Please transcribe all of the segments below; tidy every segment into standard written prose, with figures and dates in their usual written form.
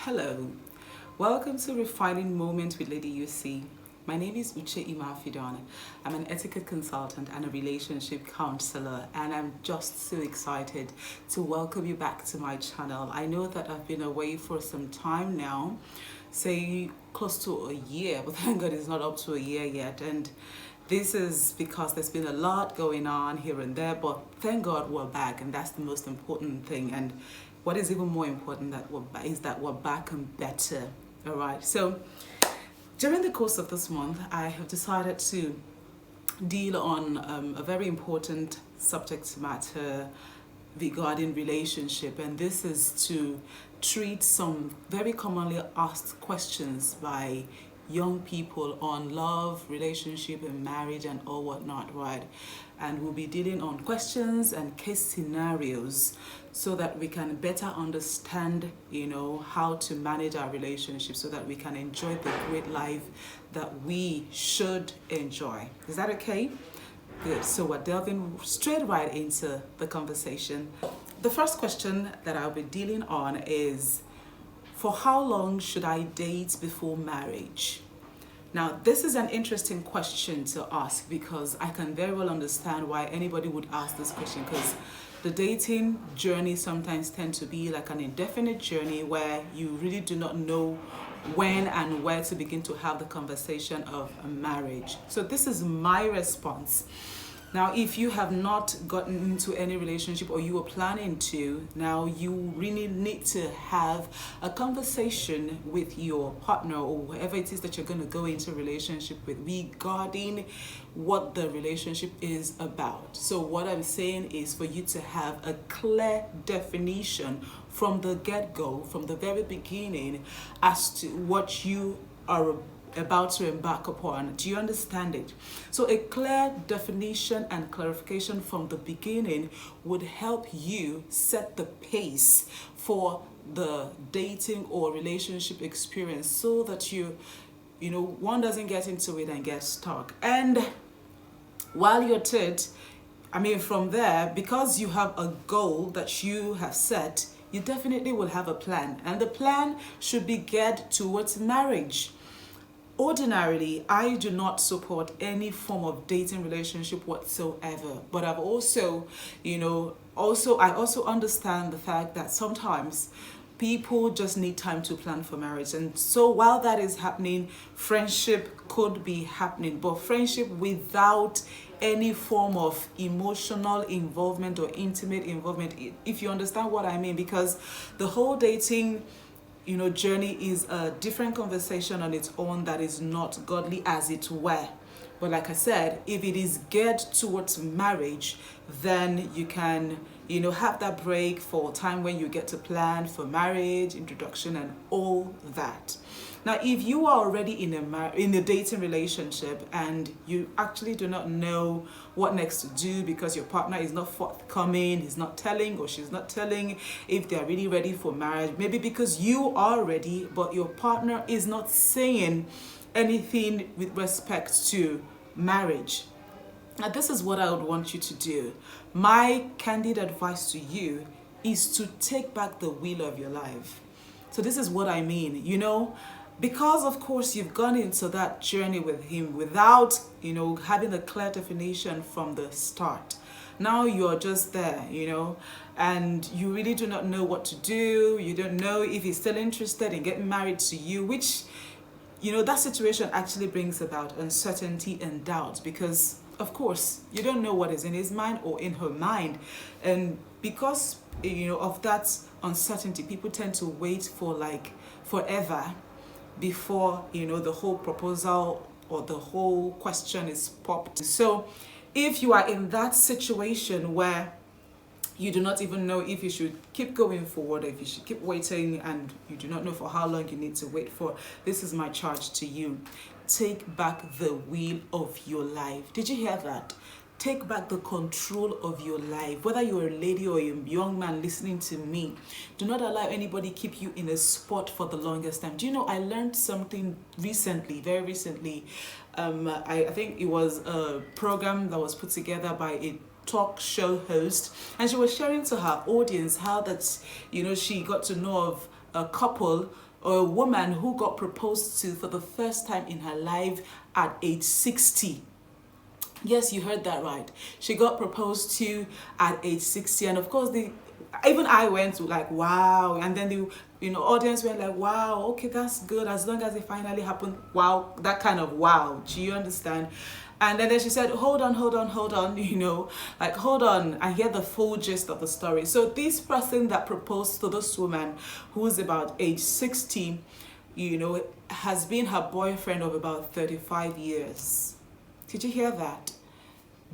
Hello, welcome to Refining Moments with Lady UC. My name is Uche Imafidon. I'm an etiquette consultant and a relationship counselor, and I'm just so excited to welcome you back to my channel. I know that I've been away for some time now, say close to a year, but thank God it's not up to a year yet. And this is because there's been a lot going on here and there, but thank God we're back, and that's the most important thing. And what is even more important is that we're back and better. All right. So during the course of this month, I have decided to deal on a very important subject matter regarding relationship, and this is to treat some very commonly asked questions by young people on love, relationship, and marriage, and all whatnot, right? And we'll be dealing on questions and case scenarios so that we can better understand, how to manage our relationship so that we can enjoy the great life that we should enjoy. Is that okay? Good. So we're delving straight right into the conversation. The first question that I'll be dealing on is, for how long should I date before marriage? Now, this is an interesting question to ask because I can very well understand why anybody would ask this question, because the dating journey sometimes tends to be like an indefinite journey where you really do not know when and where to begin to have the conversation of a marriage. So this is my response. Now, if you have not gotten into any relationship or you are planning to, now you really need to have a conversation with your partner or whoever it is that you're going to go into a relationship with regarding what the relationship is about. So what I'm saying is for you to have a clear definition from the get-go, from the very beginning, as to what you are about to embark upon. Do you understand it? So a clear definition and clarification from the beginning would help you set the pace for the dating or relationship experience so that one doesn't get into it and get stuck. And while you're at it, from there, because you have a goal that you have set, you definitely will have a plan, and the plan should be geared towards marriage. Ordinarily, I do not support any form of dating relationship whatsoever, but I also understand the fact that sometimes people just need time to plan for marriage. And so while that is happening, friendship could be happening, but friendship without any form of emotional involvement or intimate involvement, if you understand what I mean, because the whole dating journey is a different conversation on its own that is not godly, as it were. But like I said, if it is geared towards marriage, then you can have that break for time when you get to plan for marriage, introduction, and all that. Now, if you are already in a dating relationship and you actually do not know what next to do because your partner is not forthcoming, he's not telling or she's not telling if they're really ready for marriage, maybe because you are ready, but your partner is not saying anything with respect to marriage. Now, this is what I would want you to do. My candid advice to you is to take back the wheel of your life. So this is what I mean, because of course you've gone into that journey with him without, having a clear definition from the start. Now you're just there, and you really do not know what to do. You don't know if he's still interested in getting married to you, which, that situation actually brings about uncertainty and doubt because, of course, you don't know what is in his mind or in her mind. And because, of that uncertainty, people tend to wait for like forever before the whole proposal or the whole question is popped. So if you are in that situation where you do not even know if you should keep going forward or if you should keep waiting, and you do not know for how long you need to wait for, this is my charge to you. Take back the wheel of your life. Did you hear that? Take back the control of your life. Whether you're a lady or a young man listening to me, do not allow anybody keep you in a spot for the longest time. Do you know, I learned something recently, very recently. I think it was a program that was put together by a talk show host, and she was sharing to her audience how that she got to know of a couple or a woman who got proposed to for the first time in her life at age 60. Yes, you heard that right. She got proposed to at age 60. And of course, even I went to like, wow. And then the audience went like, wow, okay, that's good. As long as it finally happened. Wow, that kind of wow. Do you understand? And then she said, hold on, hold on, hold on, like, hold on, I hear the full gist of the story. So this person that proposed to this woman who's about age 60, has been her boyfriend of about 35 years. Did you hear that?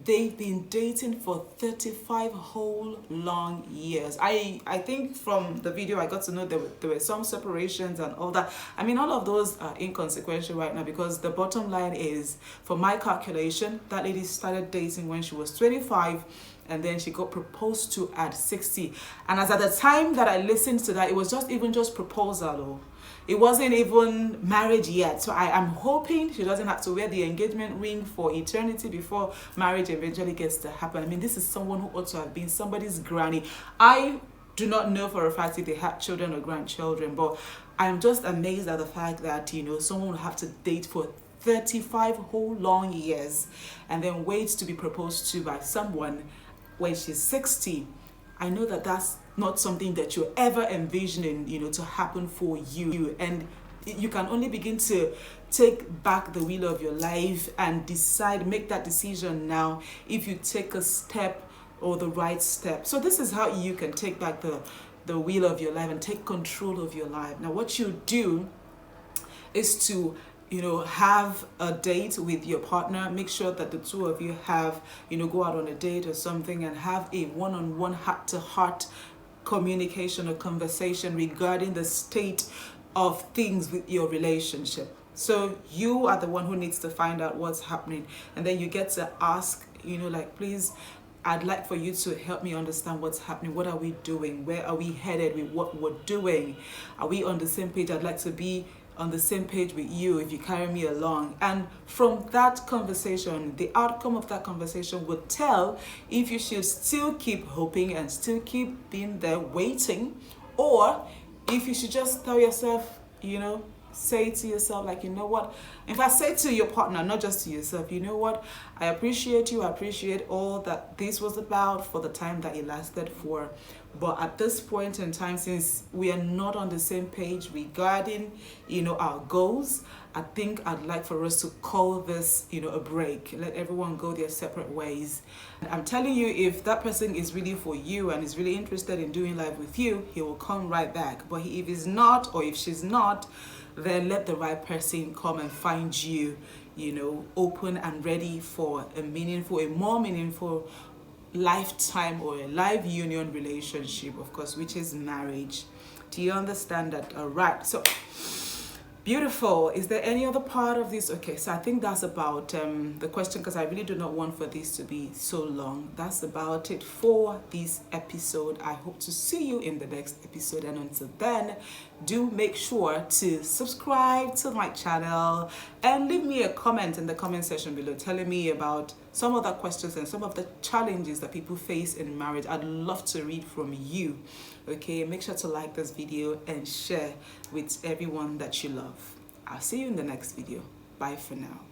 They've been dating for 35 whole long years. I think from the video I got to know there were some separations and all that. I mean, all of those are inconsequential right now, because the bottom line is, for my calculation, that lady started dating when she was 25, and then she got proposed to at 60. And as at the time that I listened to that, it was just proposal. It wasn't even marriage yet. So I'm hoping she doesn't have to wear the engagement ring for eternity before marriage eventually gets to happen. I mean, this is someone who ought to have been somebody's granny. I do not know for a fact if they had children or grandchildren, but I'm just amazed at the fact that, someone will have to date for 35 whole long years and then wait to be proposed to by someone when she's 60. I know that that's not something that you're ever envisioning, to happen for you. And you can only begin to take back the wheel of your life and make that decision now if you take a step or the right step. So this is how you can take back the wheel of your life and take control of your life. Now, what you do is to have a date with your partner. Make sure that the two of you have, go out on a date or something and have a one-on-one, heart-to-heart communication or conversation regarding the state of things with your relationship. So you are the one who needs to find out what's happening, and then you get to ask, like, please, I'd like for you to help me understand what's happening. What are we doing? Where are we headed with what we're doing? Are we on the same page? I'd like to be on the same page with you if you carry me along. And from that conversation, the outcome of that conversation would tell if you should still keep hoping and still keep being there waiting, or if you should just tell yourself, say to yourself, like, what? In fact, say to your partner, not just to yourself, what? I appreciate you. I appreciate all that this was about for the time that it lasted for. But at this point in time, since we are not on the same page regarding, our goals, I think I'd like for us to call this, a break. Let everyone go their separate ways. And I'm telling you, if that person is really for you and is really interested in doing life with you, he will come right back. But if he's not, or if she's not, then let the right person come and find you, open and ready for a more meaningful lifetime or a life union relationship, of course, which is marriage. Do you understand that? All right. So beautiful. Is there any other part of this? Okay, so I think that's about the question, because I really do not want for this to be so long. That's about it for this episode. I hope to see you in the next episode, and until then, do make sure to subscribe to my channel and leave me a comment in the comment section below telling me about some of the questions and some of the challenges that people face in marriage. I'd love to read from you. Okay, make sure to like this video and share with everyone that you love. I'll see you in the next video. Bye for now.